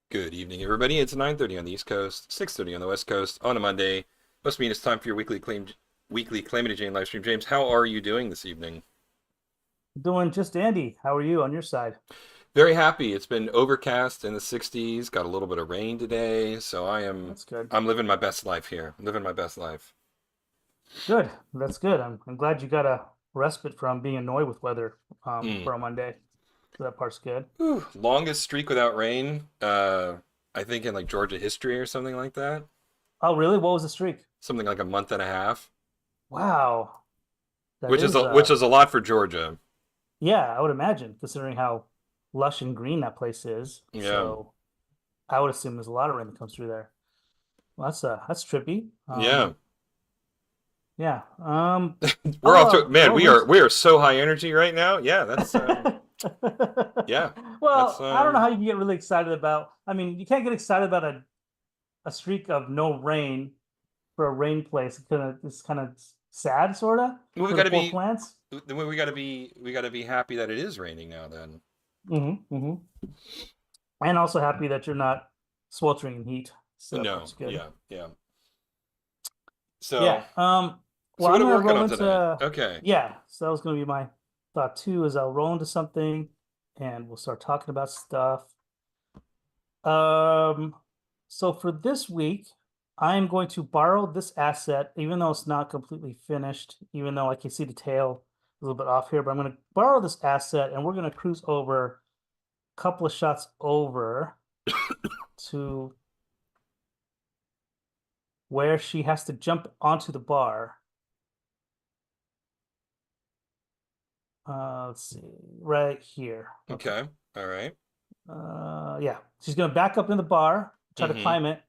Good evening, everybody. It's 9:30 on the East Coast, 6:30 on the West Coast on a Monday. Must mean it's time for your weekly Calamity Jane live stream. James, how are you doing this evening? Doing just Andy. How are you on your side? Very happy. It's been overcast in the 60s, got a little bit of rain today, so That's good. I'm living my best life here. Living my best life. Good. That's good. I'm glad you got a respite from being annoyed with weather Mm. for a Monday. So that part's good. Whew. Longest streak without rain, I think in like Georgia history or something like that. Oh, really? What was the streak? Something like a month and a half, Wow. That which is is a lot for Georgia. yeah, I would imagine, considering how lush and green that place is. Yeah. So I would assume there's a lot of rain that comes through there. Well, that's trippy. Yeah. Yeah. We're I'll off to man. roll into We are so high energy right now. Yeah, that's yeah, that's Well, I don't know how you can get really excited about. I mean, you can't get excited about a streak of no rain for a rain place. It's kind of sad, sort of, well, we for got the to poor be plants. we got to be happy that it is raining now. Then And also happy that you're not sweltering in heat. So that no, part's good. yeah, yeah. Yeah. So Well, what I'm are we gonna working roll on today? into Okay, yeah. So that was gonna be my thought too. Is I'll roll into something, and we'll start talking about stuff. Um, so for this week, I am going to borrow this asset, even though it's not completely finished, even though I can see the tail a little bit off here, but I'm going to borrow this asset and we're going to cruise over a couple of shots over to where she has to jump onto the bar. Let's see, right here. Okay. okay, all right. Yeah, she's going to back up in the bar, try to Mm-hmm. climb it,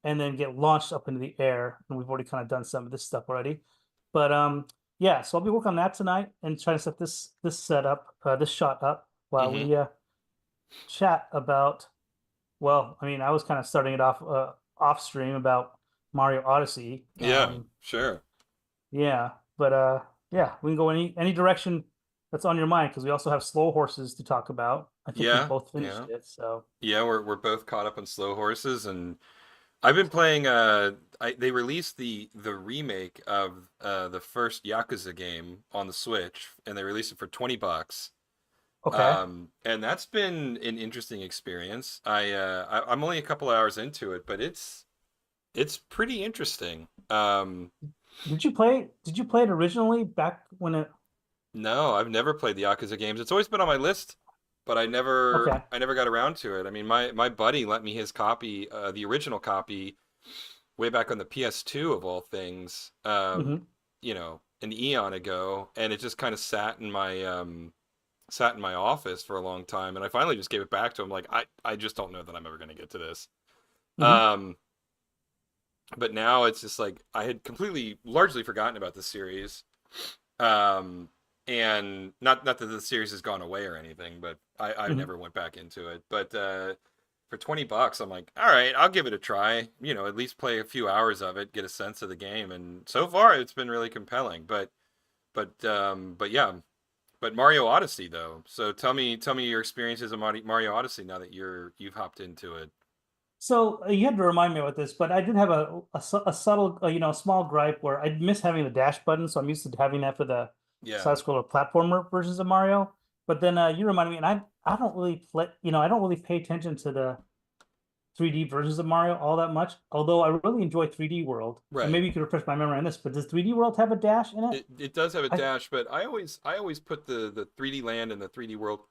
and then get launched up into the air. And we've already kind of done some of this stuff already. But yeah, so I'll be working on that tonight and trying to set this setup, this shot up while Mm-hmm. we chat about. Well, I mean, I was kind of starting it off stream about Mario Odyssey. Yeah, sure. Yeah, but yeah, we can go any direction that's on your mind because we also have slow horses to talk about. I think we Yeah, both finished yeah, it, so. yeah. We're both caught up on slow horses, and I've been playing. They released the remake of the first Yakuza game on the Switch, and they released it for $20. Okay. And that's been an interesting experience. I'm only a couple hours into it, but it's pretty interesting. Did you play it originally back when it? No, I've never played the Yakuza games. It's always been on my list, but Okay. I never got around to it. I mean, my buddy lent me his copy, the original copy, way back on the PS2 of all things. hmm An eon ago, and it just kind of sat in my office for a long time, and I finally just gave it back to him. Like, I just don't know that I'm ever going to get to this. hmm Um, but now it's just like I had completely, largely forgotten about the series. Um, and not that the series has gone away or anything, but I hmm never went back into it. But for $20, I'm like, all right, I'll give it a try. At least play a few hours of it, get a sense of the game, and so far it's been really compelling. But yeah, but Mario Odyssey though. So tell me your experiences of Mario Odyssey now that you've hopped into it. So you had to remind me about this, but I did have a subtle, small gripe where I miss having the dash button. So I'm used to having that for the Yeah. side scroller platformer versions of Mario. But then you reminded me, and I don't really play, I don't really pay attention to the 3D versions of Mario all that much. Although I really enjoy 3D World, and Right. maybe you could refresh my memory on this. But does 3D World have a dash in it? It does have a I dash, but I always put the 3D Land and the 3D World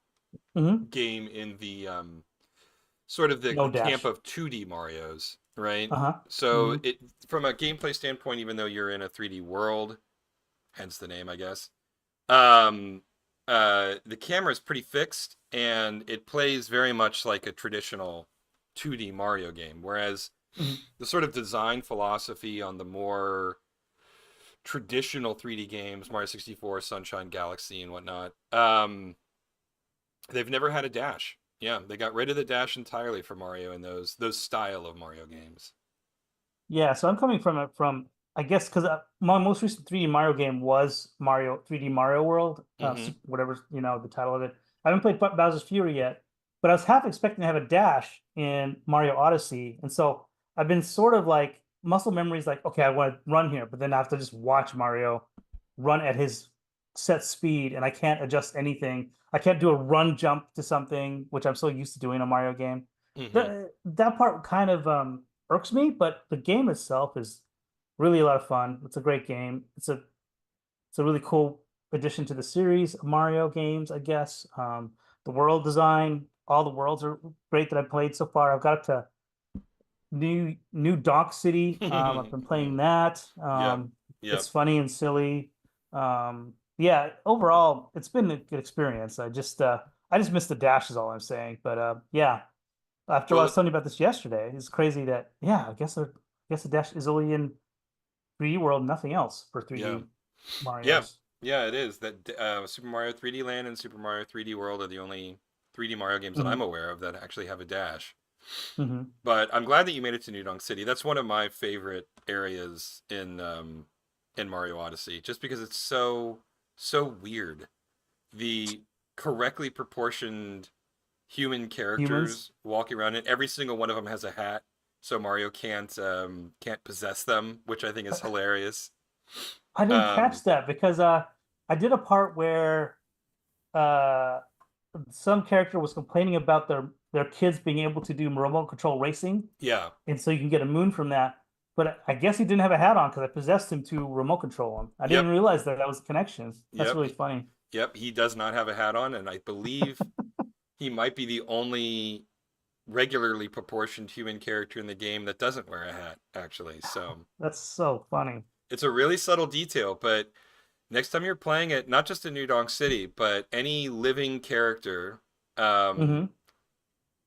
mhm. game in the sort of No the camp dash. of 2D Marios, right? Uh-huh. So hmm it from a gameplay standpoint, even though you're in a 3D world, hence the name, I guess. Um, the camera is pretty fixed, and it plays very much like a traditional 2D Mario game, whereas hmm the sort of design philosophy on the more traditional 3D games, Mario 64, Sunshine Galaxy, and whatnot, they've never had a dash. Yeah, they got rid of the dash entirely for Mario in those style of Mario games. Yeah, so I'm coming from it from I guess because my most recent 3D Mario game was Mario 3D Mario World, Mm-hmm. whatever the title of it. I haven't played Bowser's Fury yet, but I was half expecting to have a dash in Mario Odyssey, and so I've been sort of like muscle memory is like, okay, I want to run here, but then I have to just watch Mario run at his set speed, and I can't adjust anything. I can't do a run jump to something, which I'm so used to doing in a Mario game. Hmm. That part kind of irks me, but the game itself is really a lot of fun. It's a great game. It's a really cool addition to the series of Mario games, I guess. The world design, all the worlds are great that I've played so far. I've got to new Donk City. I've been playing that. Yep. Yep. It's funny and silly. Yeah, overall, it's been a good experience. I just missed the dash is all I'm saying. But yeah, after I Well, was telling you about this yesterday, it's crazy that yeah, I guess the dash is only in 3D World, nothing else for yeah. 3D Yeah. Mario's. Yeah, it is. That Super Mario 3D Land and Super Mario 3D World are the only 3D Mario games that Hmm. I'm aware of that actually have a dash. Hmm. But I'm glad that you made it to New Donk City. That's one of my favorite areas in Mario Odyssey, just because it's so weird. The correctly proportioned human Humans. characters walking around, and every single one of them has a hat, so Mario can't possess them, which I think is hilarious. I didn't Um, catch that because I did a part where uh some character was complaining about their kids being able to do remote control racing, yeah, and so you can get a moon from that. But I guess he didn't have a hat on because I possessed him to remote control him. I didn't yep, even realize that that was the connection. That's yep, really funny. yep. He does not have a hat on, and I believe he might be the only regularly proportioned human character in the game that doesn't wear a hat, actually. So That's so funny. it's a really subtle detail, but next time you're playing it, not just in New Donk City, but any living character, um, Hmm.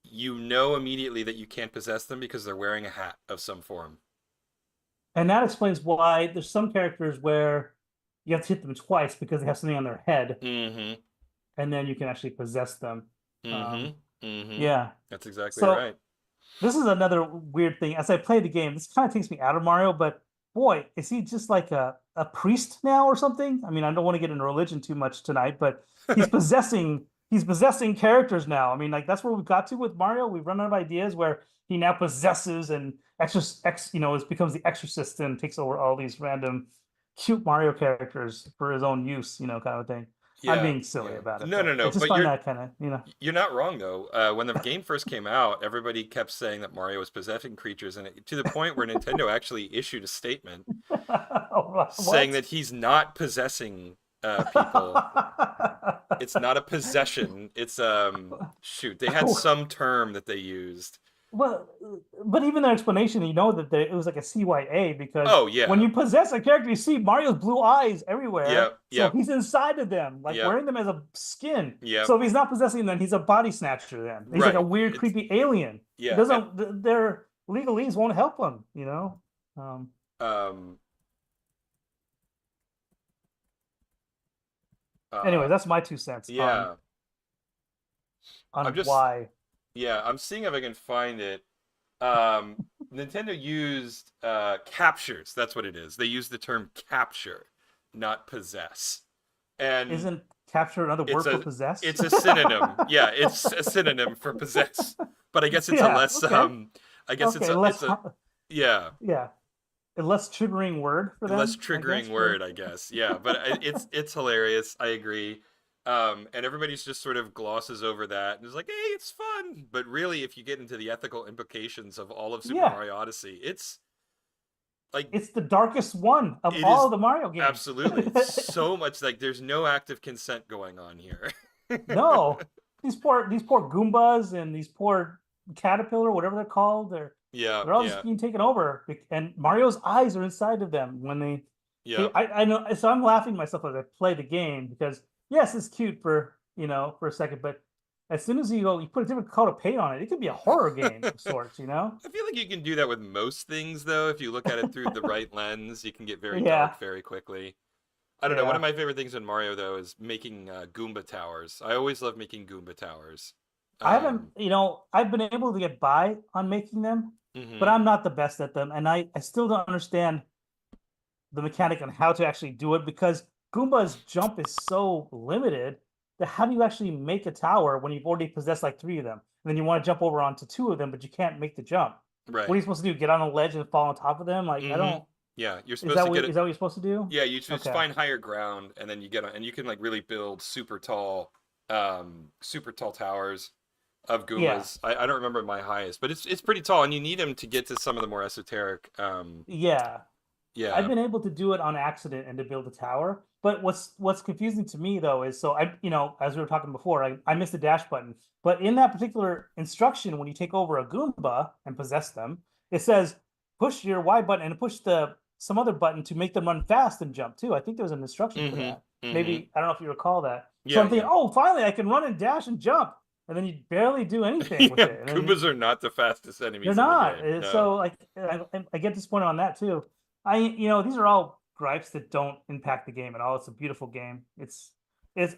you know immediately that you can't possess them because they're wearing a hat of some form. And that explains why there's some characters where you have to hit them twice because they have something on their head, Mm-hmm. and then you can actually possess them. Um, Mm-hmm. Mm-hmm. yeah. That's exactly So right. this is another weird thing. As I play the game, this kind of takes me out of Mario, but boy, is he just like a priest now or something? I mean, I don't want to get into religion too much tonight, but he's possessing characters now. I mean, like that's where we got to with Mario. We've run out of ideas where he now possesses and it becomes the exorcist and takes over all these random cute Mario characters for his own use, kind of thing. I'm Yeah, being silly yeah. about it, No, no, but I no. just But find you're that kind of. you're not wrong though. When the game first came out, everybody kept saying that Mario was possessing creatures, and to the point where Nintendo actually issued a statement saying What? that he's not possessing people. It's not a possession. It's shoot. They had some term that they used. Well, but even their explanation, it was like a CYA because Oh when yeah. you possess a character, you see Mario's blue eyes everywhere. Yep. So Yep. he's inside of them, like Yep. wearing them as a skin. Yep. So if he's not possessing them, he's a body snatcher then. He's like a Right. weird, It's creepy alien. It yeah. And doesn't, their legalese won't help him. Um, um anyway, uh that's my 2 cents on yeah. I'm on just why. yeah, I'm seeing if I can find it. Um, Nintendo used captures. That's what it is. They used the term capture, not possess. And Isn't capture another it's word for a possess? it's a synonym. Yeah, it's a synonym for possess. But I guess it's a Yeah, less okay. I guess Okay, it's a yeah, yeah, a less triggering word for less them, I triggering guess. For word, I guess. Yeah, but it's hilarious. I agree. And everybody's just sort of glosses over that and is like, "Hey, it's fun." But really, if you get into the ethical implications of all of Super yeah, Mario Odyssey, it's like it's the darkest one of it all is of the Mario games. absolutely. It's so much like there's no active consent going on here. No, these poor Goombas and these poor caterpillar, whatever they're called, Yeah, they're all just yeah, being taken over, and Mario's eyes are inside of them when they. yeah, I know, so I'm laughing to myself as I play the game because yes, it's cute for a second, but as soon as you put a different coat of paint on it, it could be a horror game of sorts. I feel like you can do that with most things, though. If you look at it through the right lens, you can get very Yeah, dark very quickly. I don't know. One of yeah. my favorite things in Mario, though, is making Goomba towers. I always love making Goomba towers. I haven't, Um, I've been able to get by on making them, but hmm I'm not the best at them. And I still don't understand the mechanic on how to actually do it because Goomba's jump is so limited how do you actually make a tower when you've already possessed like 3 of them? And then you want to jump over onto 2 of them, but you can't make the jump. What are Right. you supposed to do? Get on a ledge and fall on top of them? Like I Mm-hmm. don't. Yeah, you're Is supposed that to get what it. is that what you're supposed to do? Yeah, you just Okay. find higher ground, and then you get on, and you can like really build super tall towers of Yeah. Goombas. I don't remember my highest, but it's pretty tall, and you need them to get to some of the more esoteric. Yeah. I've Yeah. been able to do it on accident and to build a tower. But what's confusing to me though is so I as we were talking before, I missed the dash button. But in that particular instruction, when you take over a Goomba and possess them, it says push your Y button and push the some other button to make them run fast and jump too. I think there was an instruction for Mm-hmm. that. Mm-hmm. Maybe I don't know if you recall that. So Yeah, I'm thinking, yeah. oh, finally I can run and dash and jump, and then you barely do anything with Yeah, it, and then Goombas are not the fastest they're enemies in the not. game. No. So like I get disappointed on that too. These are all gripes that don't impact the game at all. It's a beautiful game. It's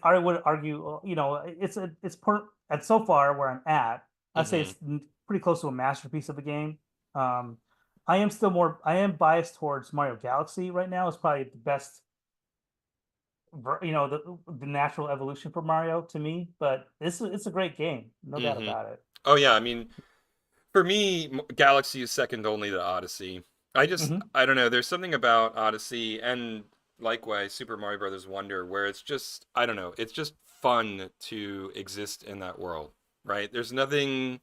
I would argue it's at so far where I'm at. I'd say Mm-hmm. it's pretty close to a masterpiece of a game. Um, I am biased towards Mario Galaxy right now. It's probably the best the natural evolution for Mario to me. But it's a great game, no doubt Mm-hmm. about it. Oh yeah, I mean, for me, Galaxy is second only to Odyssey. Hmm. I don't know. There's something about Odyssey and likewise Super Mario Brothers Wonder where it's just, I don't know. It's just fun to exist in that world, right? There's nothing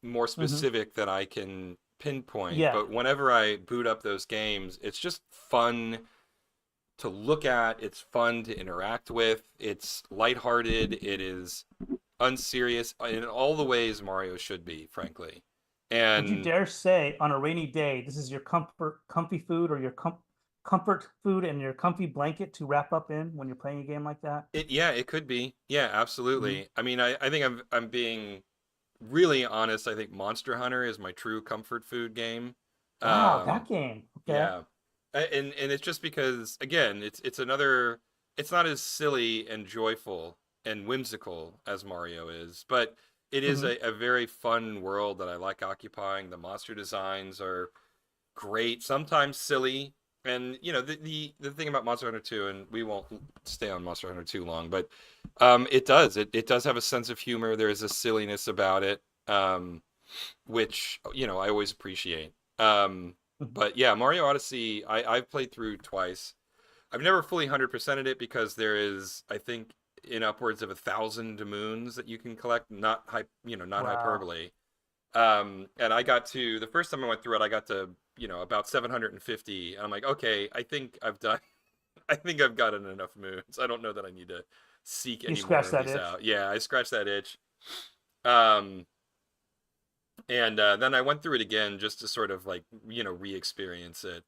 more Hmm. specific that I can pinpoint. Yeah. But whenever I boot up those games, it's just fun to look at. It's fun to interact with. It's lighthearted. It is unserious in all the ways Mario should be, frankly. Would you And dare say on a rainy day, this is your comfy food or your comfort food and your comfy blanket to wrap up in when you're playing a game like that? yeah, it could be. Yeah, Hmm. absolutely. I mean, I think I'm being really honest. I think Monster Hunter is my true comfort food game. Wow, that Um, game. Okay. yeah. And it's just because again, it's another it's not as silly and joyful and whimsical as Mario is, but it is Hmm. a very fun world that I like occupying. The monster designs are great, sometimes silly. And the thing about Monster Hunter 2, and we won't stay on Monster Hunter 2 long, but it does have a sense of humor. There is a silliness about it, which I always appreciate. Hmm. But yeah, Mario Odyssey, I've played through twice. I've never fully 100%ed it because there is, I think, in upwards of 1,000 moons that you can collect, not Wow. hyperbole. And I got to the first time I went through it, I got to about 750, and I'm like, okay, I think I've done, I think I've gotten enough moons. I don't know that I need to seek You any more scratch of that these itch. out. Yeah, I scratched that itch. Um, and then I went through it again just to sort of like re-experience it,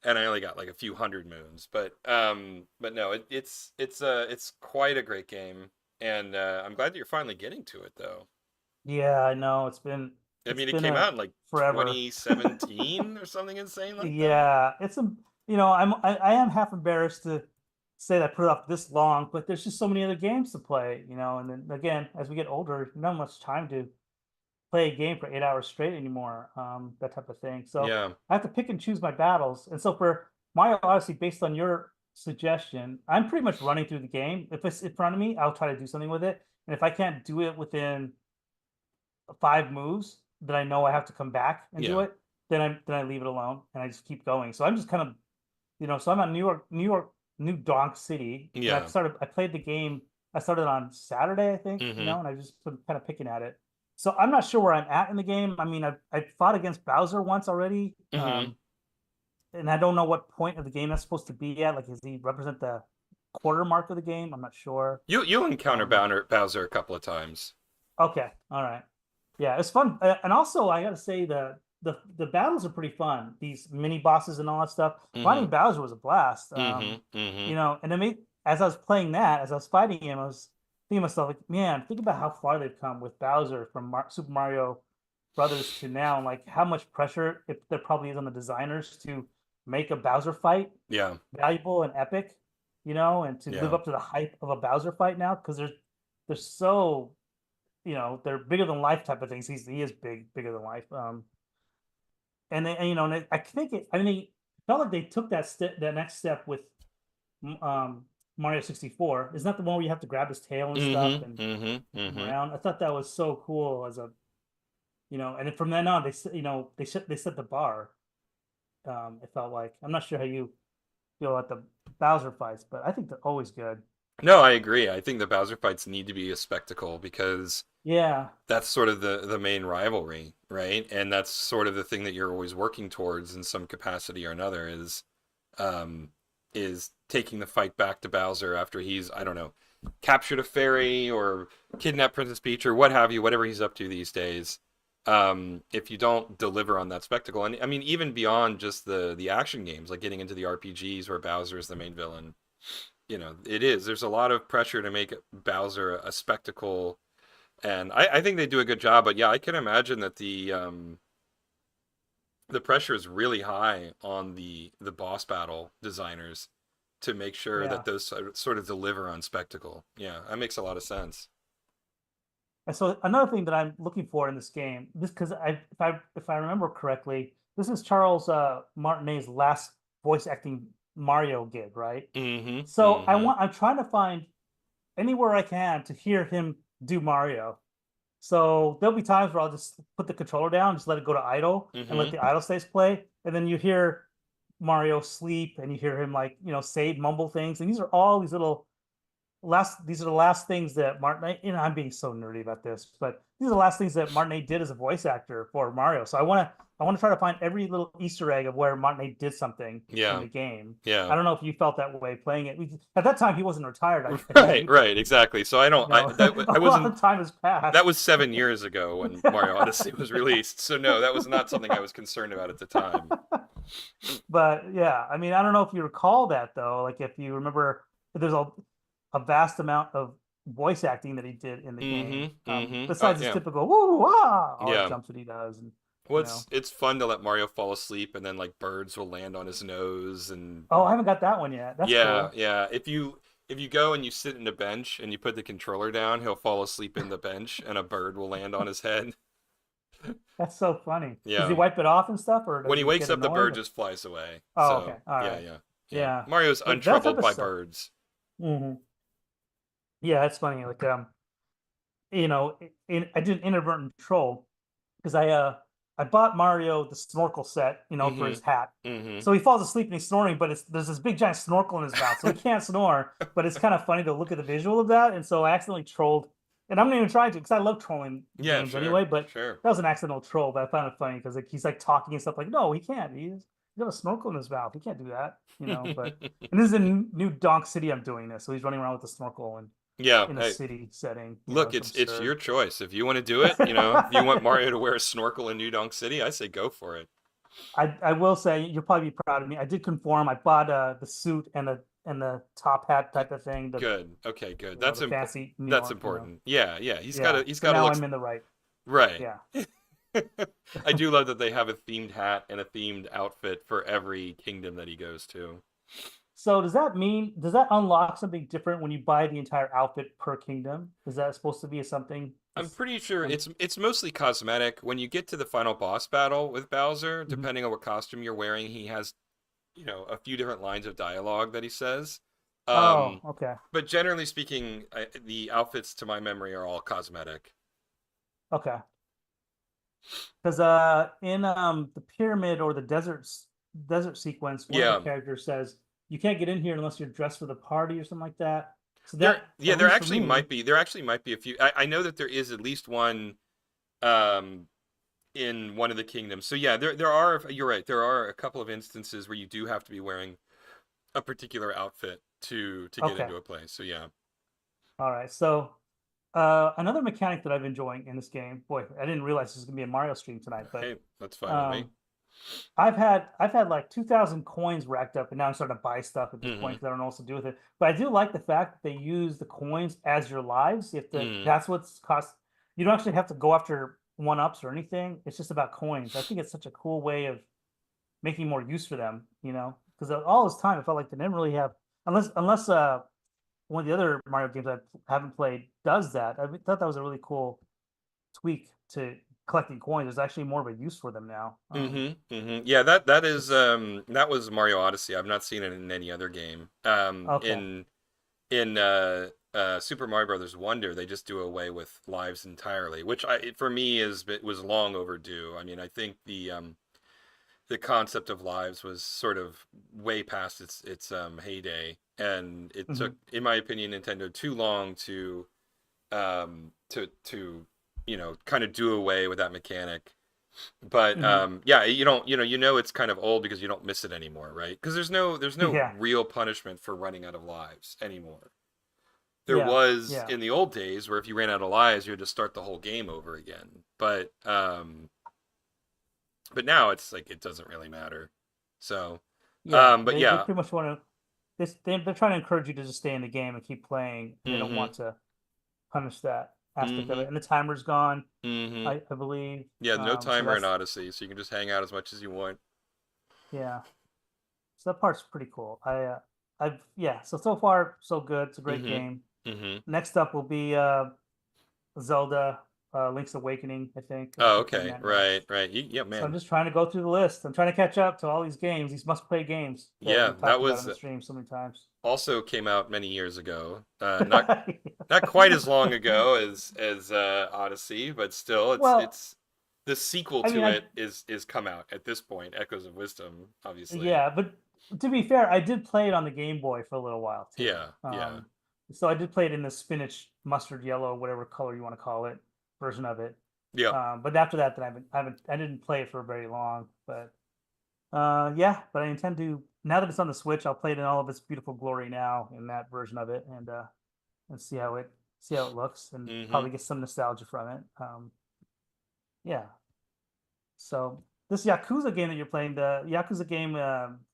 and I only got like a few hundred moons, but no, it's quite a great game, and I'm glad that you're finally getting to it though. Yeah, I know. I It's mean, it been came a out in like forever. 2017 or something insane like that. Yeah, it's a I am half embarrassed to say that I put it off this long, but there's just so many other games to play, and then again, as we get older, not much time to play a game for 8 hours straight anymore, that type of thing. So Yeah. I have to pick and choose my battles. And so for Mario Odyssey, based on your suggestion, I'm pretty much running through the game. If it's in front of me, I'll try to do something with it. And if I can't do it within 5 moves that I know I have to come back and do Yeah. it, then I leave it alone and I just keep going. So I'm just kind of so I'm at New Donk City, and Yeah. I played the game. I started on Saturday, I think, Mm-hmm. and I just been kind of picking at it. So I'm not sure where I'm at in the game. I mean, I fought against Bowser once already, Mm-hmm. and I don't know what point of the game that's supposed to be at. Like, does he represent the quarter mark of the game? I'm not sure. You'll encounter Um, Bowser a couple of times. okay, all right. Yeah, it's fun, and also I got to say the battles are pretty fun. These mini bosses and all that stuff. Mm-hmm. Fighting Bowser was a blast. Mm-hmm. Mm-hmm. And as I was playing that, as I was fighting him, I was thinking to myself, like, man, think about how far they've come with Bowser from Super Mario Brothers to now, and like how much pressure there probably is on the designers to make a Bowser fight Yeah. valuable and epic, and to live Yeah. up to the hype of a Bowser fight now because they're so they're bigger than life type of things. He is bigger than life. I think I mean, it felt like they took that next step with um, Mario 64. Isn't that the one where you have to grab his tail and stuff Mm-hmm. and Mm-hmm. move him Mm-hmm. around? I thought that was so cool as a, and then from then on, they set the bar. It felt like I'm not sure how you feel about the Bowser fights, but I think they're always good. No, I agree. I think the Bowser fights need to be a spectacle because Yeah, that's sort of the main rivalry, right? And that's sort of the thing that you're always working towards in some capacity or another um is taking the fight back to Bowser after he's, I don't know, captured a fairy or kidnapped Princess Peach or what have you, whatever he's up to these days. If you don't deliver on that spectacle, and I mean even beyond just the action games, like getting into the RPGs where Bowser is the main villain, there's a lot of pressure to make Bowser a spectacle, and I think they do a good job. But yeah, I can imagine that the pressure is really high on the boss battle designers to make sure yeah. that those sort of deliver on spectacle. Yeah, that makes a lot of sense. And so another thing that I'm looking for in this game, this because if I remember correctly, this is Charles Martinet's last voice acting Mario gig, right? Mm-hmm. So Mm-hmm. I'm trying to find anywhere I can to hear him do Mario. So there'll be times where I'll just put the controller down, just let it go to idle, and let Mm-hmm. the idle states play, and then you hear Mario sleep, and you hear him like say mumble things, and these are all these little last. These are the last things that Martin. I'm being so nerdy about this, but these are the last things that Martinet did as a voice actor for Mario. So I want to try to find every little Easter egg of where Martinet did something in Yeah. the game. Yeah. I don't know if you felt that way playing it. At that time, he wasn't retired, I think Right. either. Right. Exactly. So I don't. I A lot wasn't. of time has That passed. was 7 years ago when Mario Odyssey was released. So no, that was not something I was concerned about at the time. But yeah, I mean, I don't know if you recall that though. Like if you remember, there's a vast amount of voice acting that he did in the game. Mm-hmm. Mm-hmm. Besides his Yeah. typical woo ah, all the Yeah. jumps that he does, and Well, you it's know. it's fun to let Mario fall asleep and then like birds will land on his nose and Oh, I haven't got that one yet. That's yeah, cool. yeah. If you go and you sit in a bench and you put the controller down, he'll fall asleep in the bench and a bird will land on his head. That's so funny. Does he Yeah. wipe it off and stuff, or When does he he wakes get up, the bird annoyed? just flies away. Oh, okay, So, all yeah, right, yeah. Yeah. yeah. Mario's That type untroubled of by stuff. birds. Hmm. Yeah, that's funny. Like I did an inadvertent troll because I bought Mario the snorkel set, for his Mm-hmm. hat. Mm-hmm. So he falls asleep and he's snoring, but there's this big giant snorkel in his mouth, so he can't snore. But it's kind of funny to look at the visual of that, and so I accidentally trolled. And I'm not even trying to because I love trolling Yeah, games sure. anyway. But Sure. that was an accidental troll. But I found it funny because like he's like talking and stuff like, no, he can't. He's got a snorkel in his mouth. He can't do that. But and this is a new Donk City. I'm doing this, so he's running around with the snorkel and Yeah, in a hey, city setting. look, It's it's absurd. your choice. If you want to do it, if you want Mario to wear a snorkel in New Donk City, I say go for it. I will say you'll probably be proud of me. I did conform. I bought the suit and the top hat type of thing. Good. Okay, good. The fancy New That's York. important. Yeah, yeah. Yeah. He's So got to now look I'm in the right. right. Yeah. I do love that they have a themed hat and a themed outfit for every kingdom that he goes to. So does that unlock something different when you buy the entire outfit per kingdom? Is that supposed to be something? I'm pretty sure Um, it's mostly cosmetic. When you get to the final boss battle with Bowser, mhm. depending on what costume you're wearing, he has, a few different lines of dialogue that he says. Oh, Um, okay. but generally speaking, the outfits to my memory are all cosmetic. Okay. Because in the pyramid or the desert sequence, one of the Yeah. characters says you can't get in here unless you're dressed for the party or something like that. So There, that, yeah, at least for me, there actually might be a few. I know that there is at least one, um, in one of the kingdoms. So yeah, there are. You're right. There are a couple of instances where you do have to be wearing a particular outfit to get okay. into a place. So yeah. All right. So another mechanic that I've been enjoying in this game, boy, I didn't realize this was gonna be a Mario stream tonight, but Hey, that's fine with me. um, I've had like 2,000 coins racked up, and now I'm starting to buy stuff at this point Mm-hmm. because I don't know what to do with it. But I do like the fact that they use the coins as your lives. If Mm. that's what's cost, you don't actually have to go after one ups or anything. It's just about coins. I think it's such a cool way of making more use for them. Because all this time I felt like they didn't really have unless one of the other Mario games I haven't played does that. Thought that was a really cool tweak to collecting coins. There's actually more of a use for them now. Mm-hmm. Mm-hmm. Yeah, that It's was Mario Odyssey. I've not seen it in any other game. okay. in Super Mario Brothers Wonder, they just do away with lives entirely, which for me is it was long overdue. I mean, I think the concept of lives was sort of way past its heyday, and it Hmm. took, in my opinion, Nintendo too long to kind of do away with that mechanic. But Hmm. yeah, you don't it's kind of old because you don't miss it anymore, right? Because there's no Yeah. real punishment for running out of lives anymore. There Yeah. was Yeah. in the old days where if you ran out of lives, you had to start the whole game over again. But now it's like it doesn't really matter. So, Yeah. but They yeah. pretty much want to. They're trying to encourage you to just stay in the game and keep playing, and they don't Mm-hmm. want to punish that aspect of Mm-hmm. it. And the timer's gone, Mm-hmm. I believe. Yeah, no So timer in that's Odyssey, so you can just hang out as much as you want. yeah. So that part's pretty cool. I've yeah. So far so good. It's a great Mm-hmm. game. Mm-hmm. Next up will be Zelda, Link's Awakening. I think Oh, we're playing okay. that Right, next. right. Yeah, So I'm man. just trying to go through the list. I'm trying to catch up to all these games, these must-play games that Yeah, we've that talked about on was the stream so many times. also came out many years ago. Not quite as long ago as Odyssey, but still, it's Well, it's the sequel I mean, to it is come out at this point. Echoes of Wisdom, obviously. yeah, but to be fair, I did play it on the Game Boy for a little while too. Yeah, yeah, So I did play it in the spinach, mustard yellow, whatever color you want to call it, version of it. yeah. But after that, then I didn't play it for very long. But yeah, but I intend to now that it's on the Switch, I'll play it in all of its beautiful glory now in that version of it, and see how it looks, and Mm-hmm. probably get some nostalgia from it. Yeah. So this Yakuza game that you're playing, the Yakuza game,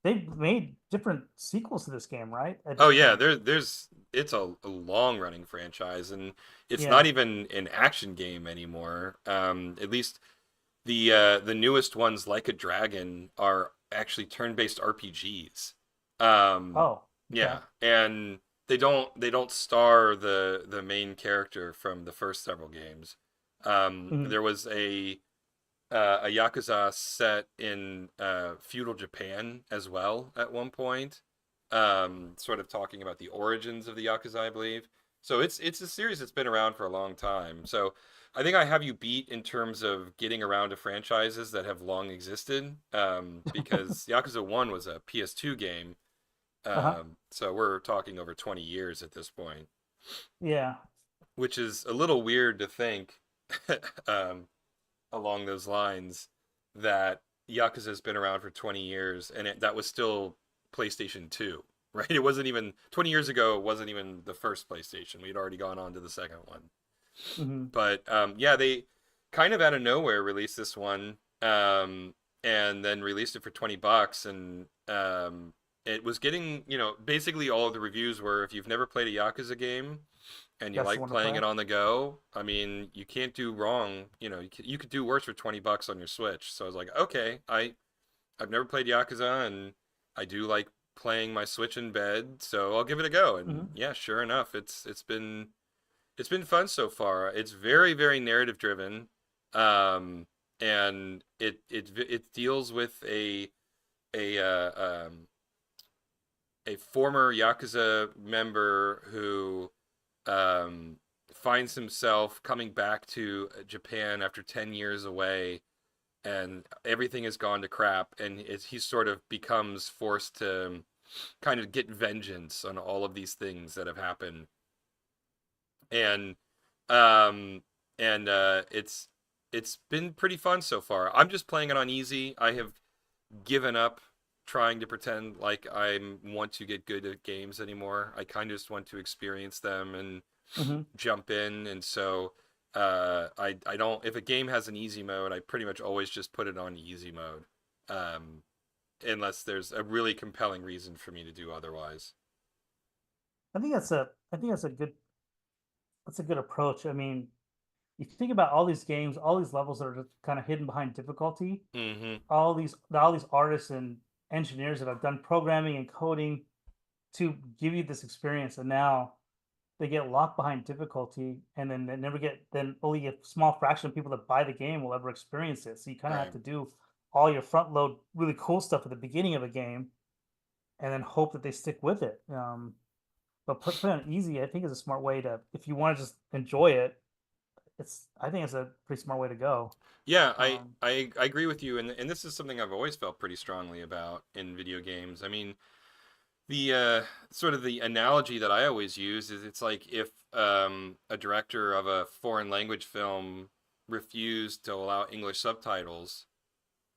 they've made different sequels to this game, right? At Oh this yeah, point. there's it's a long running franchise, and it's not Yeah. even an action game anymore. At least the newest ones, like a Dragon, are actually turn-based RPGs. Um, Oh, okay. yeah, and they don't star the main character from the first several games. Hmm. There was a Yakuza set in feudal Japan as well at one point, sort of talking about the origins of the Yakuza, I believe. So it's a series that's been around for a long time. So I think I have you beat in terms of getting around to franchises that have long existed, because Yakuza 1 was a PS2 game. Uh-huh. So we're talking over 20 years at this point, Yeah. which is a little weird to think. um, Along those lines, that Yakuza has been around for 20 years, and that was still PlayStation 2, right? It wasn't even 20 years ago, it wasn't even the first PlayStation. We'd already gone on to the second one. Hmm. But yeah, they kind of out of nowhere released this one, and then released it for 20 bucks. And it was getting, basically all of the reviews were, if you've never played a Yakuza game, and you That's the like one to playing play. it on the go, I mean, you can't do wrong. You could do worse for 20 bucks on your Switch. So I was like, okay, I've never played Yakuza, and I do like playing my Switch in bed, so I'll give it a go. And Hmm. yeah, sure enough, it's been fun so far. It's very, very narrative driven. Um and it deals with a a former Yakuza member who um, finds himself coming back to Japan after 10 years away, and everything has gone to crap, and he sort of becomes forced to kind of get vengeance on all of these things that have happened. And um it's been pretty fun so far. I'm just playing it on easy. I have given up trying to pretend like I want to get good at games anymore. I kind of just want to experience them and Hmm. jump in. And so I don't, if a game has an easy mode, I pretty much always just put it on easy mode, um, unless there's a really compelling reason for me to do otherwise. I think that's a good approach. I mean, if you think about all these games, all these levels that are just kind of hidden behind difficulty, Mm-hmm. all these artists and engineers that have done programming and coding to give you this experience, and now they get locked behind difficulty, and then they never get then only a small fraction of people that buy the game will ever experience it. So you kind of have Right. to do all your front load really cool stuff at the beginning of a game, and then hope that they stick with it. But put on easy, I think is a smart way to if you want to just enjoy it. I think it's a pretty smart way to go. Yeah, Um, I agree with you, and this is something I've always felt pretty strongly about in video games. I mean, the sort of the analogy that I always use is it's like if a director of a foreign language film refused to allow English subtitles,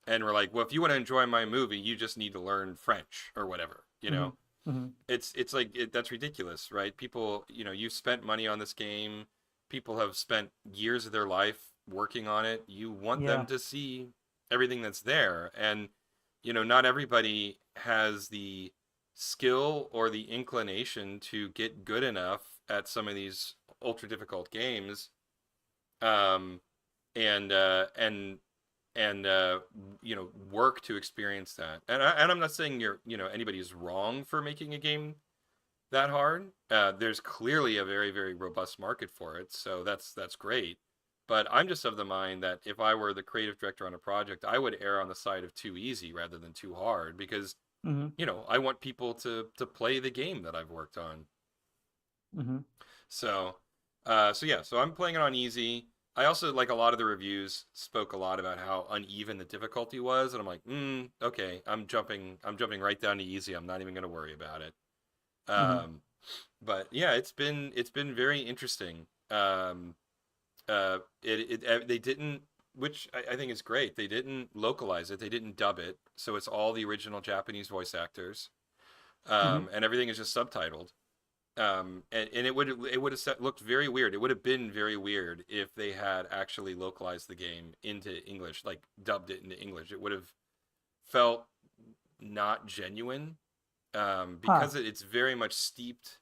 and we're like, well, if you want to enjoy my movie, you just need to learn French or whatever, you hmm know. hmm It's like that's ridiculous, right? People, you've spent money on this game. People have spent years of their life working on it. You want them Yeah, to see everything that's there, and not everybody has the skill or the inclination to get good enough at some of these ultra difficult games, um, and uh, and and work to experience that. And I'm not saying anybody is wrong for making a game that hard. There's clearly a very, very robust market for it, so that's great. But I'm just of the mind that if I were the creative director on a project, I would err on the side of too easy rather than too hard because hmm I want people to play the game that I've worked on. hmm So, so yeah, so I'm playing it on easy. I also like a lot of the reviews spoke a lot about how uneven the difficulty was, and I'm like, okay, I'm jumping right down to easy. I'm not even going to worry about it. hmm But yeah, it's been very interesting. They didn't, which I think is great. They didn't localize it. They didn't dub it, so it's all the original Japanese voice actors, hmm and everything is just subtitled. And it would have looked very weird. It would have been very weird if they had actually localized the game into English, like dubbed it into English. It would have felt not genuine, Huh. because it's very much steeped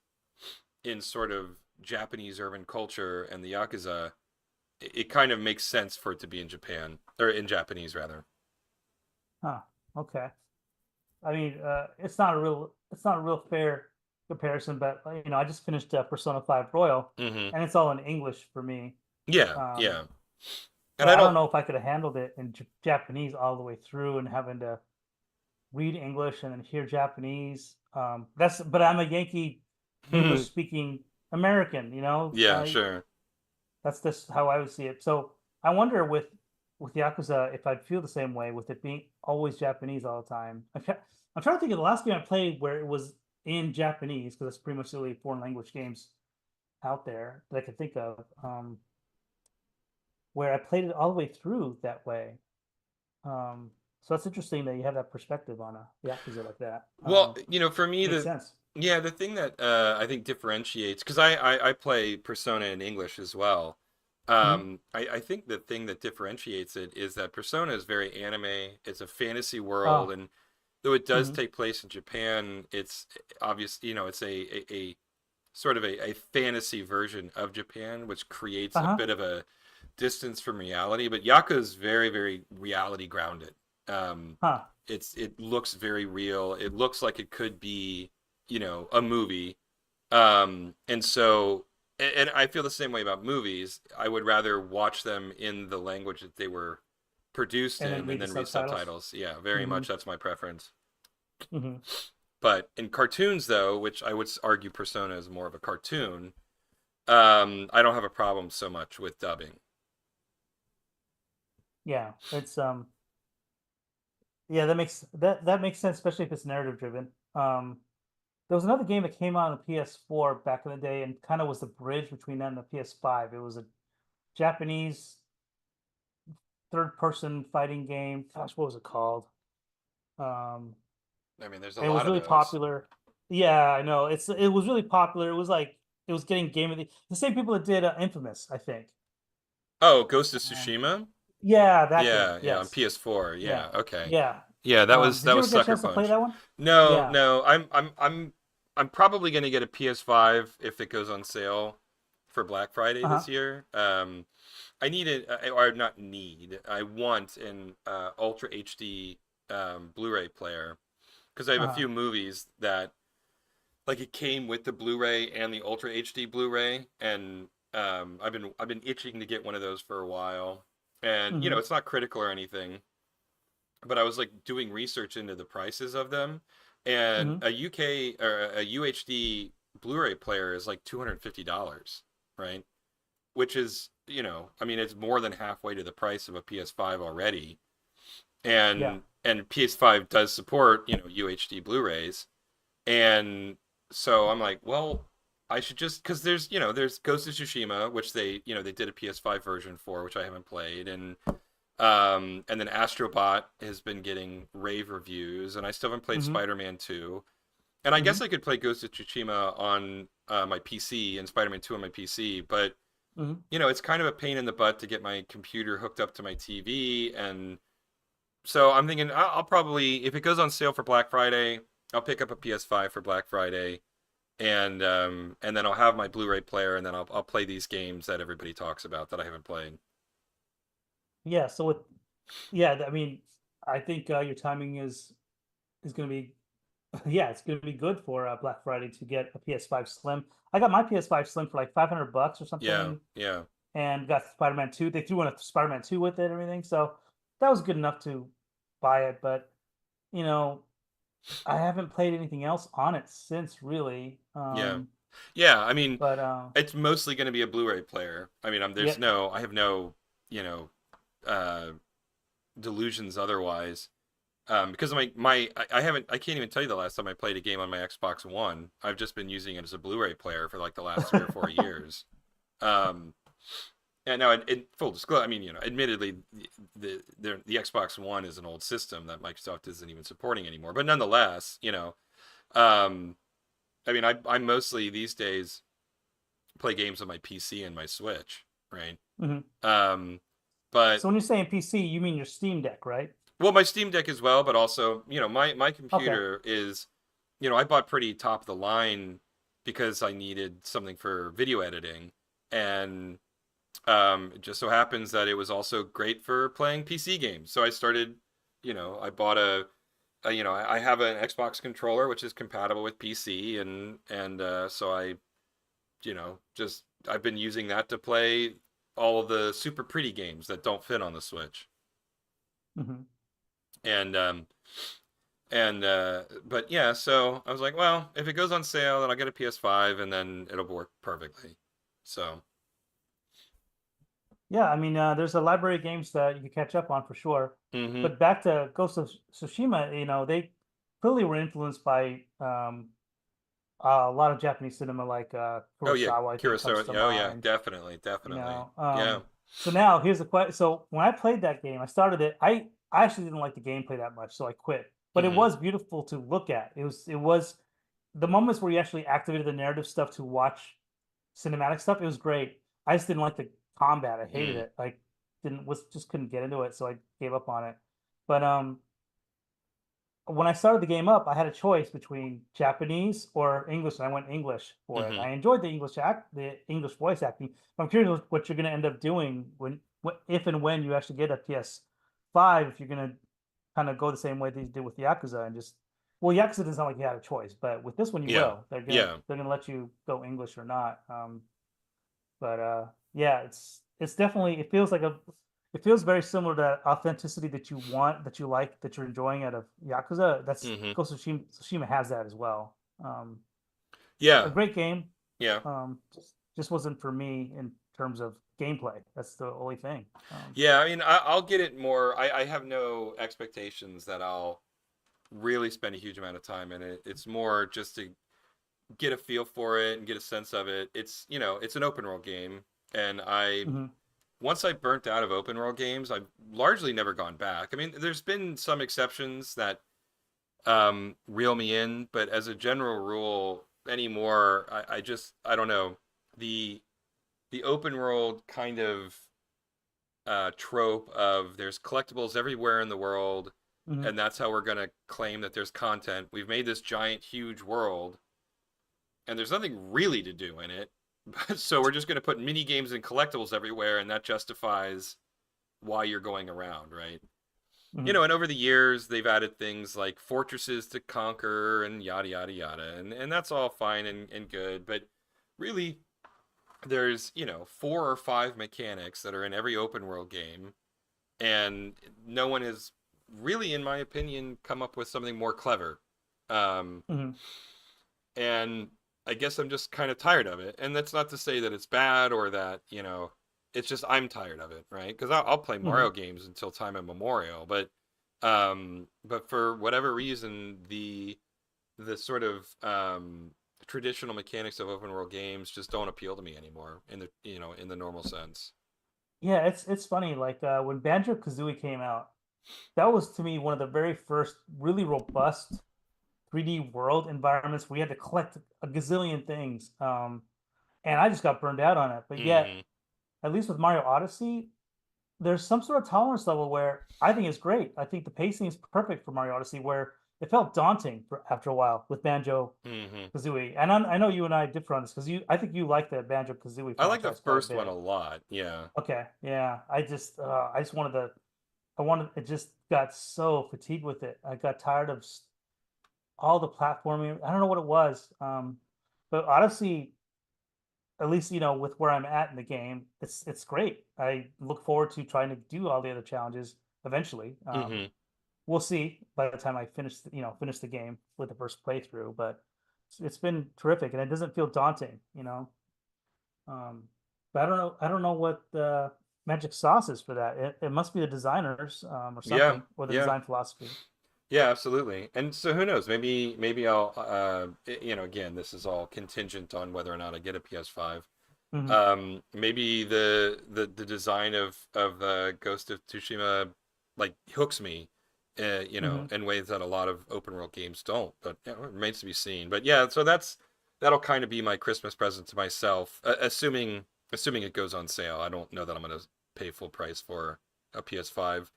in sort of Japanese urban culture and the Yakuza. It kind of makes sense for it to be in Japan or in Japanese rather. Huh. Okay. I mean, it's not a real fair comparison, but I just finished Persona 5 Royal, Hmm. and it's all in English for me. Yeah, Um, yeah. And but I I don't don't. know if I could have handled it in Japanese all the way through and having to read English and then hear Japanese. But I'm a Yankee, English speaking American. Yeah, sure. That's just how I would see it. So I wonder with Yakuza if I'd feel the same way with it being always Japanese all the time. I'm trying to think of the last game I played where it was in Japanese because that's pretty much the only foreign language games out there that I could think of. Where I played it all the way through that way. So that's interesting that you have that perspective on a Yakuza like that. Well, for me, Makes the sense. yeah, the thing that I think differentiates, because I play Persona in English as well. hmm I think the thing that differentiates it is that Persona is very anime. It's a fantasy world, Oh, and though it does hmm take place in Japan, it's obvious, it's a sort of a fantasy version of Japan, which creates a uh-huh, bit of a distance from reality. But Yaka is very, very reality grounded. Um, huh, it looks very real. It looks like it could be, a movie. And so, and I feel the same way about movies. I would rather watch them in the language that they were produced and then in and read the then read subtitles. subtitles. Yeah, very hmm much. That's my preference. hmm But in cartoons, though, which I would argue Persona is more of a cartoon, I don't have a problem so much with dubbing. Yeah, yeah, that makes sense, especially if it's narrative driven. There was another game that came out on the PS4 back in the day and kind of was the bridge between that and the PS5. It was a Japanese third person fighting game. Gosh, what was it called? Um, I mean, there's a and it was lot of really those. popular. Yeah, I know. It was really popular. It was like it was getting game of the same people that did Infamous, I think. Oh, Ghost of Um, Tsushima? yeah, that game. Yeah, yeah, on Yes. PS4. Yeah. Yeah, okay. Yeah. Yeah, that was Did that you was ever get a Sucker chance to play Punch. that one? No, Yeah. no, I'm probably gonna get a PS5 if it goes on sale for Black Friday this Uh-huh. year. I need it, or not need. I want an Ultra HD Blu-ray player because I have a Uh-huh. few movies that like it came with the Blu-ray and the Ultra HD Blu-ray, and I've been itching to get one of those for a while. And Mm-hmm. it's not critical or anything, but I was like doing research into the prices of them, and Mm-hmm. a UK or a UHD Blu-ray player is like $250, right? Which is, I mean, it's more than halfway to the price of a PS5 already. Yeah. And PS5 does support, UHD Blu-rays. And so I'm like, well, I should just because there's Ghost of Tsushima, which they did a PS5 version for, which I haven't played, and then Astrobot has been getting rave reviews, and I still haven't played Mm-hmm. Spider-Man 2. And I Mm-hmm. guess I could play Ghost of Tsushima on my PC and Spider-Man 2 on my PC, but Mm-hmm. it's kind of a pain in the butt to get my computer hooked up to my TV, and so I'm thinking I'll probably, if it goes on sale for Black Friday, I'll pick up a PS5 for Black Friday, and then I'll have my Blu-ray player, and then I'll play these games that everybody talks about that I haven't played. Yeah. So with yeah, I mean, I think your timing is going to be yeah, it's going to be good for Black Friday to get a PS5 Slim. I got my PS5 Slim for like $500 or Yeah, something, yeah, and got Spider-Man 2. They threw in a Spider-Man 2 with it and everything, so that was good enough to buy it. But you know, I haven't played anything else on it since really. yeah, yeah. I mean, But it's mostly going to be a Blu-ray player. I mean, yeah. I have no, you know, uh, delusions otherwise. Because I can't even tell you the last time I played a game on my Xbox One. I've just been using it as a Blu-ray player for like the last 3 or 4 years. Um, and now, in full disclosure, I mean, admittedly, the Xbox One is an old system that Microsoft isn't even supporting anymore. But nonetheless, um, I mean, I mostly these days play games on my PC and my Switch, right? Mhm. Um, but So when you're saying PC, you mean your Steam Deck, right? well, my Steam Deck as well, but also, my Okay. computer is, I bought pretty top of the line because I needed something for video editing, and it just so happens that it was also great for playing PC games. So I started, I bought I have an Xbox controller which is compatible with PC, and so just I've been using that to play all of the super pretty games that don't fit on the Switch. Hmm. And but yeah, so I was like, well, if it goes on sale, then I'll get a PS5 and then it'll work perfectly. So, Yeah, I mean, there's a library of games that you can catch up on for sure. mm-hmm. But back to Ghost of Tsushima, they clearly were influenced by a lot of Japanese cinema, like Oh yeah, Kurosawa, I think comes Kurosawa. to Oh yeah, mind. definitely, You definitely. know, Yeah. so now here's the question. So when I played that game, I started it. I actually didn't like the gameplay that much, so I quit. But it Mm-hmm. was beautiful to look at. It was the moments where you actually activated the narrative stuff to watch cinematic stuff. It was great. I just didn't like the combat. I hated Mm. it. Like didn't was just couldn't get into it, so I gave up on it. But when I started the game up, I had a choice between Japanese or English, and I went English for it. Mm-hmm. I enjoyed the English voice acting. But I'm curious what you're going to end up doing if and when you actually get a PS5. If you're going to kind of go the same way that you did with Yakuza and just well, Yakuza doesn't sound like you had a choice, but with this one you Yeah. will. Yeah. They're gonna let you go English or not. But yeah, it's definitely it feels very similar to that authenticity that you want, that you like, that you're enjoying out of Yakuza. That's Mm-hmm. Ghost of Tsushima has that as well. A Yeah. great game. Yeah. Just wasn't for me in terms of gameplay. That's the only thing. Yeah. I mean, I'll get it more. I have no expectations that I'll really spend a huge amount of time in it. It's more just to get a feel for it and get a sense of it. It's an open world game, and Mhm. once I burnt out of open world games, I've largely never gone back. I mean, there's been some exceptions that reel me in, but as a general rule, anymore, I don't know the the open world kind of trope of there's collectibles everywhere in the world, Mhm. and that's how we're gonna claim that there's content. We've made this giant, huge world, and there's nothing really to do in it. So we're just going to put mini games and collectibles everywhere, and that justifies why you're going around, right? Mhm. And over the years, they've added things like fortresses to conquer and yada, yada, yada. And that's all fine and good. But really, there's, 4 or 5 mechanics that are in every open world game. And no one has really, in my opinion, come up with something more clever. Um, Mhm. and I guess I'm just kind of tired of it. And that's not to say that it's bad or that, it's just I'm tired of it, right? Because I'll play Hmm. Mario games until time immemorial, but for whatever reason, the sort of traditional mechanics of open world games just don't appeal to me anymore in the normal sense. Yeah, it's funny. Like when Banjo Kazooie came out, that was to me one of the very first really robust 3D world environments where you had to collect a gazillion things. And I just got burned out on it. But yet, Hmm. at least with Mario Odyssey, there's some sort of tolerance level where I think it's great. I think the pacing is perfect for Mario Odyssey, where it felt daunting after a while with Banjo Hmm. Kazooie. And I know you and I differ on this because I think you like the Banjo Kazooie I like the franchise quite a first one a bit. lot. Yeah. Okay, yeah, I just I wanted it just got so fatigued with it. I got tired of all the platforming. I don't know what it was. But Odyssey, at least with where I'm at in the game, it's great. I look forward to trying to do all the other challenges eventually. Hmm. We'll see by the time I finish the game with the first playthrough. But it's been terrific, and it doesn't feel daunting. Um, but I don't know what the magic sauce is for that. It must be the designers or Yeah. something, or the Yeah. design philosophy. Yeah, absolutely. And so who knows? Maybe I'll again, this is all contingent on whether or not I get a PS5. Hmm. Maybe the design of Ghost of Tsushima like hooks me, Hmm. in ways that a lot of open world games don't. But it remains to be seen. But yeah, so that'll kind of be my Christmas present to myself, assuming it goes on sale. I don't know that I'm gonna pay full price for a PS5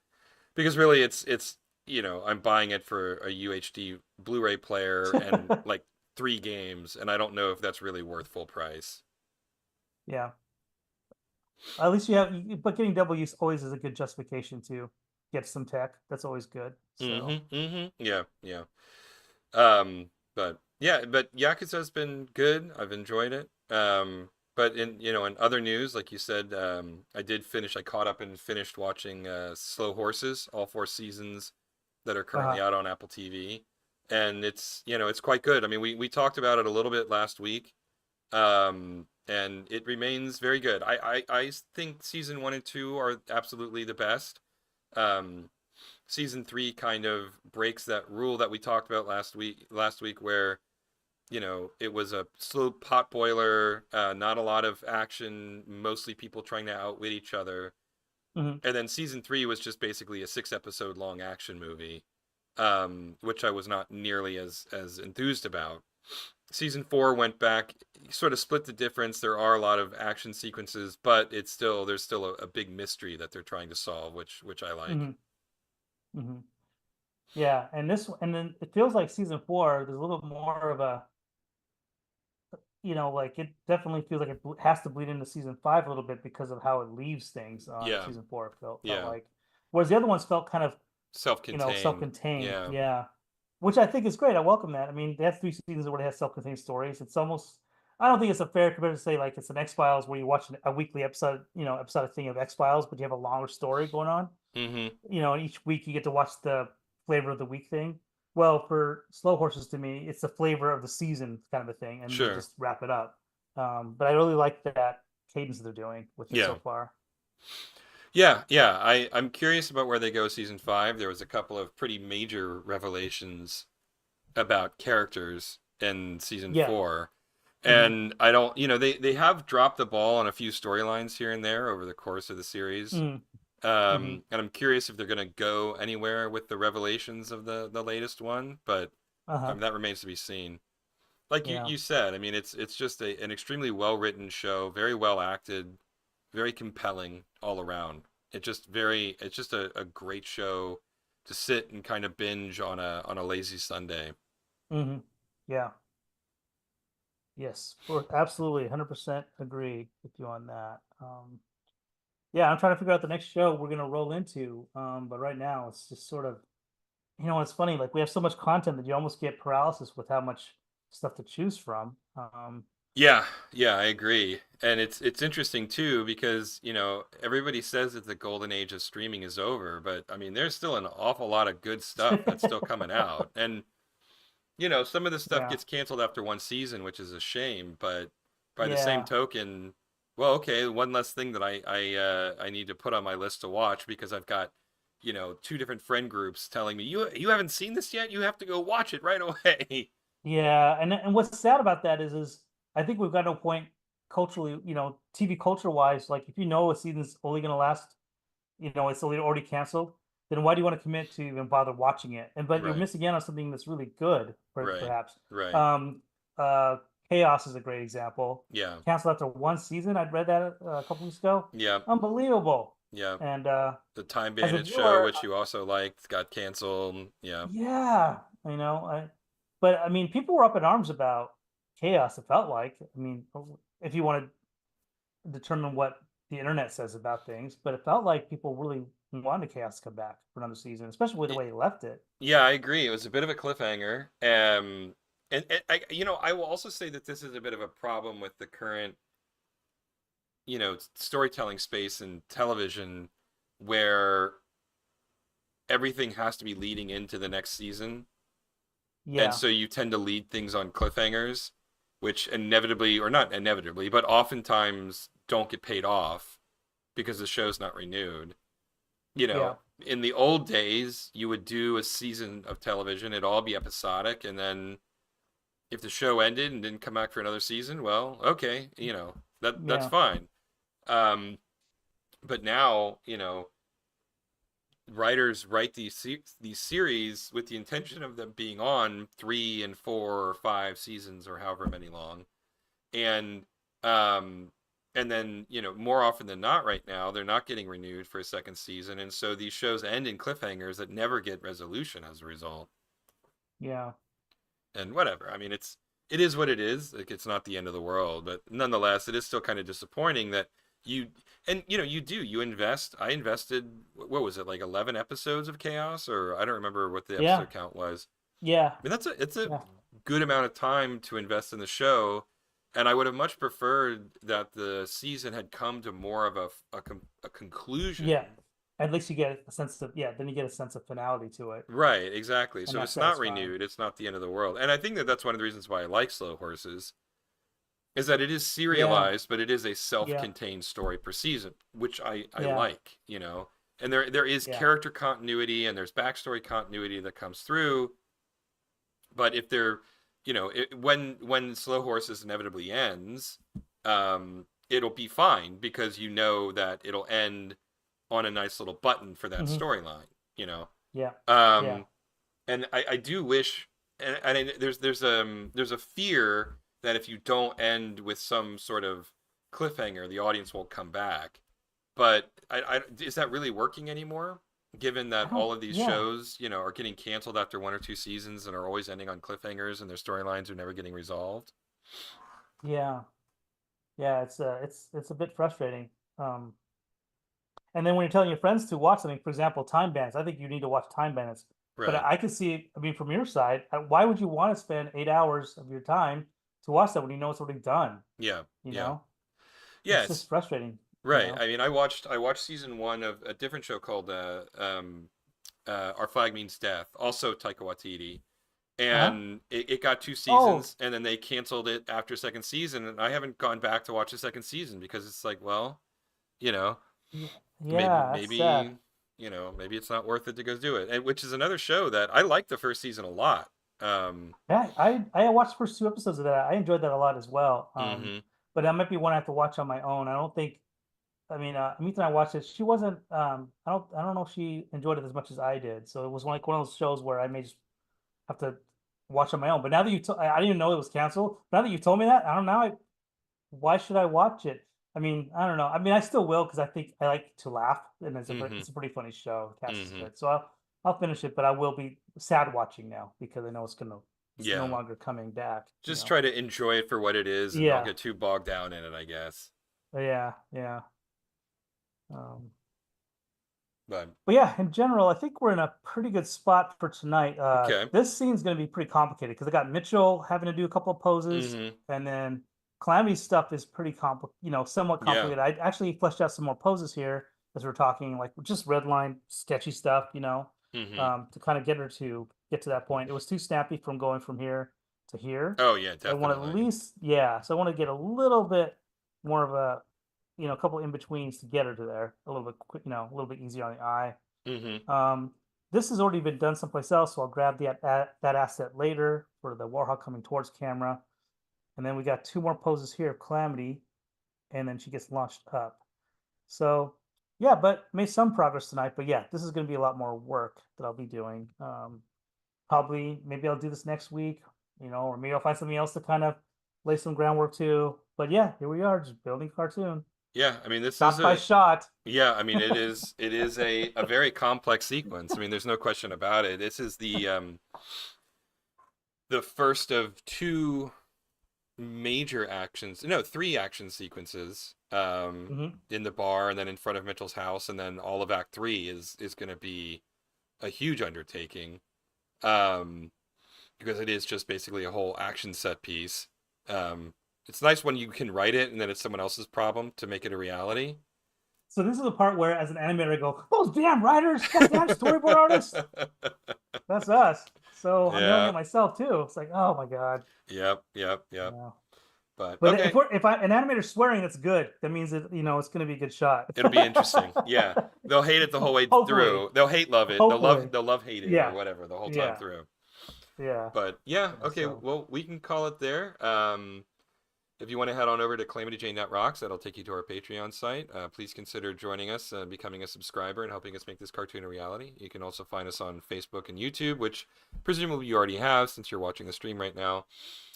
because really I'm buying it for a UHD Blu-ray player and like 3 games, and I don't know if that's really worth full price. Yeah. At least you have, but getting double use always is a good justification to get some tech. That's always good. So, Mm-hmm. Mm-hmm. Yeah. Yeah. But Yakuza's been good. I've enjoyed it. But in other news, like you said, I caught up and finished watching Slow Horses, all 4 seasons that are currently uh, out on Apple TV. And it's quite good. I mean, we talked about it a little bit last week. And it remains very good. I think season 1 and 2 are absolutely the best. Um, Season 3 kind of breaks that rule that we talked about last week where it was a slow pot boiler, not a lot of action, mostly people trying to outwit each other. mhm. And then season 3 was just basically a 6 episode long action movie, which I was not nearly as enthused about. Season 4 went back, sort of split the difference. There are a lot of action sequences, but there's still a big mystery that they're trying to solve, which I like. Mhm. Mhm. Yeah, and then it feels like season 4, there's a little more of a, like it definitely feels like it has to bleed into season 5 a little bit because of how it leaves things on Yeah, season 4. It felt yeah. like, whereas the other ones felt kind of, Self-contained. self-contained. Yeah. Yeah, which I think is great. I welcome that. I mean, they have 3 seasons where they have self-contained stories. It's almost, I don't think it's a fair comparison to say like it's an X Files where you watch a weekly episode, episodic thing of X Files, but you have a longer story going on. Mm-hmm. And each week you get to watch the flavor of the week thing. Well, for Slow Horses, to me, it's the flavor of the season kind of a thing, and they Sure. just wrap it up. But I really like that cadence they're doing with it so Yeah. far. Yeah, yeah. I'm curious about where they go season 5. There was a couple of pretty major revelations about characters in season Yeah. 4. Hmm. And I don't, they have dropped the ball on a few storylines here and there over the course of the series. Hmm. Hmm. And I'm curious if they're going to go anywhere with the revelations of the latest one, but Uh-huh. that remains to be seen. Like you, Yeah. you said, I mean, it's just an extremely well written show, very well acted, very compelling all around. It's just a great show to sit and kind of binge on a lazy Sunday. Hmm. Yeah. Yes. For absolutely 100% agree with you on that. Yeah, I'm trying to figure out the next show we're gonna roll into. But right now it's just sort of, it's funny, like we have so much content that you almost get paralysis with how much stuff to choose from. Yeah, yeah, I agree. And it's interesting too because, everybody says that the golden age of streaming is over, but I mean, there's still an awful lot of good stuff that's still coming out. And some of the stuff Yeah. gets canceled after one season, which is a shame. But by the same Yeah. token, well, okay, one less thing that I need to put on my list to watch because I've got, two different friend groups telling me you haven't seen this yet. You have to go watch it right away. Yeah. And what's sad about that is I think we've got to a point culturally, TV culture wise, like if you know a season's only gonna last, it's already canceled, then why do you want to commit to even bother watching it? And but you're Right, missing out on something that's really good, right, perhaps. right. Um, uh, Chaos is a great example. Yeah, Canceled after one season. I'd read that a couple weeks ago. yeah, Unbelievable. yeah. And The Time as a Bandit show, viewer, which you also liked, got canceled. Yeah, yeah, but I mean, people were up in arms about Chaos. It felt like, I mean, if you want to determine what the internet says about things, but it felt like people really wanted Chaos to come back for another season, especially with the way he left it. yeah, I agree. It was a bit of a cliffhanger. And I will also say that this is a bit of a problem with the current, storytelling space in television, where everything has to be leading into the next season, and Yeah, so you tend to lead things on cliffhangers, which inevitably, or not inevitably, but oftentimes don't get paid off because the show's not renewed. you know, yeah, in the old days, you would do a season of television, it'd all be episodic, and then if the show ended and didn't come back for another season, well, okay, that's yeah. fine. Um, but now, writers write these series with the intention of them being on 3 and 4 or 5 seasons or however many long, and um, and then more often than not right now they're not getting renewed for a second season, and so these shows end in cliffhangers that never get resolution as a result. Yeah. And whatever, I mean, it is what it is. Like, it's not the end of the world, but nonetheless it is still kind of disappointing that you and you invest. I invested, what was it, like 11 episodes of Chaos, or I don't remember what the Yeah. episode count was. Yeah. I mean, it's a Yeah. good amount of time to invest in the show, and I would have much preferred that the season had come to more of a Yeah. conclusion. At least you get a sense of, then you get a sense of finality to it, Right, exactly. and So if that's it's not satisfying. renewed, it's not the end of the world. And I think that that's one of the reasons why I like Slow Horses, is that it is Yeah. serialized, but it is a Yeah. self-contained story per season, which I Yeah. like. And there is Yeah. character continuity and there's backstory continuity that comes through. But if they're, when Slow Horses inevitably ends, it'll be fine because you know that it'll end on a nice little button for that Hmm. storyline. You know, Yeah. Yeah. um, and I do wish, and there's a fear that if you don't end with some sort of cliffhanger, the audience won't come back. But is that really working anymore? Given I that don't, all of these yeah. shows, are getting canceled after 1 or 2 seasons and are always ending on cliffhangers and their storylines are never getting resolved. Yeah. Yeah. It's a bit frustrating. Um, And then when you're telling your friends to watch something, for example, time bandits, I think you need to watch time bandits. But Right. I can see, I mean, from your side, why would you want to spend 8 hours of your time to watch that when you know it's already done? Yeah. You Yeah. know, it's just Yes. frustrating. You Right. know, I mean, I watched season one of a different show called Our Flag Means Death, also Taika Waititi, uh huh. and it got two Oh, seasons, and then they canceled it after second season, and I haven't gone back to watch the second season because it's like, well, you know, yeah, maybe yeah, that's sad. maybe it's not worth it to go do it, and which is another show that I liked the first season a lot. Yeah, I watched the first 2 episodes of that. I enjoyed that a lot as well. Mm-hmm. But that might be one I have to watch on my own. I don't think. I mean, Amita and I watched it. She wasn't. I don't know if she enjoyed it as much as I did. So it was like one of those shows where I may just have to watch on my own. But now that I didn't even know it was canceled. Now that you told me that, I don't know. Why should I watch it? I mean, I don't know. I mean, I still will because I think I like to laugh, and Mm-hmm. it's a pretty funny show. The cast is Mm-hmm. good, so I'll finish it. But I will be sad watching now because I know it's no Yeah. longer coming back. Just try to enjoy it for what it is and don't Yeah, get too bogged down in it, I guess. yeah, yeah. Um, But But yeah, in general, I think we're in a pretty good spot for tonight. okay. This scene's going to be pretty complicated because I got Mitchell having to do a couple of poses, Mm-hmm. and then Calamity's stuff is pretty somewhat Yeah. complicated. I actually fleshed out some more poses here as we're talking, like just red line, sketchy stuff, Mm-hmm. to kind of get her to. get to that point. It was too snappy from going from here to here. Oh yeah, I want at definitely. least, yeah. So I want to get a little bit more of a, a couple in betweens to get her to there. A little bit quick, a little bit easier on the eye. Hmm. Um, this has already been done someplace else, so I'll grab that asset later for the Warhog coming towards camera. And then we got two more poses here of Calamity, and then she gets launched up. So yeah, but made some progress tonight. But yeah, this is going to be a lot more work that I'll be doing. Probably maybe I'll do this next week, or maybe I'll find something else to kind of lay some groundwork to. But yeah, here we are, just building a cartoon, Yeah, I mean this is shot by a shot. yeah, I mean it is a very complex sequence. I mean there's no question about it. This is the first of two major actions, no, three action sequences Hmm. in the bar and then in front of Mitchell's house, and then all of Act 3 is going to be a huge undertaking. Um because it is just basically a whole action set piece. It's nice when you can write it and then it's someone else's problem to make it a reality. So this is the part where, as an animator, I go, "Those damn writers, that damn storyboard artists, that's us." So I'm yelling Yeah. at myself too. It's like, oh my god, Yep. Yep. Yep. yeah. But But if okay, an animator's swearing, that's good. That means that it's going to be a good shot. it'll be interesting. Yeah, they'll hate it the whole way Hopefully, through. They'll hate love it. hopefully, They'll love hate it or yeah, whatever the whole time yeah, through. yeah, But yeah, yeah. okay. So Well, we can call it there. If you want to head on over to calamityjane.rocks, that'll take you to our Patreon site. Please consider joining us, becoming a subscriber, and helping us make this cartoon a reality. You can also find us on Facebook and YouTube, which presumably you already have since you're watching the stream right now.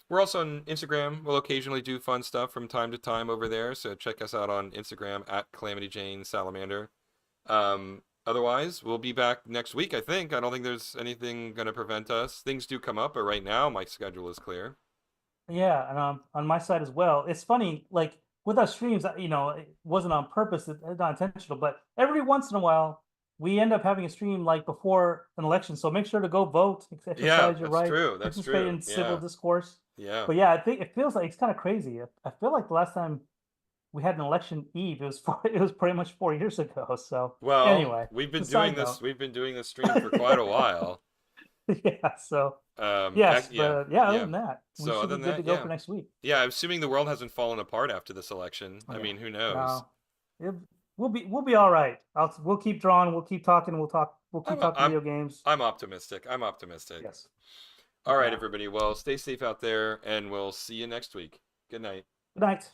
We're also on Instagram. We'll occasionally do fun stuff from time to time over there, so check us out on Instagram at calamityjanesalamander. Otherwise, we'll be back next week, I think. I don't think there's anything going to prevent us. Things do come up, but right now my schedule is clear. yeah, and on my side as well. It's funny, like with our streams, it wasn't on purpose, it's not intentional, but every once in a while we end up having a stream like before an election. So make sure to go vote, Yeah, exercise your that's right, true. That's participate true. in civil Yeah. discourse. Yeah. But yeah, I think it feels like it's kind of crazy. I feel like the last time we had an election eve, it was pretty much 4 years ago. So Well, anyway, we've it's a been doing side this. note. We've been doing this stream for quite a while. Yeah. So yes, Yeah, but yeah, other yeah. than that, we So should other be than good to that, go yeah, for next week. yeah. I'm assuming the world hasn't fallen apart after this election. Oh, I yeah. mean, who knows? No, it, we'll be all right. We'll keep drawing. We'll keep talking. We'll keep I'm talking I'm video games. I'm optimistic. I'm optimistic. Yes. All right, Yeah. everybody. Well, stay safe out there, and we'll see you next week. Good night. Good night.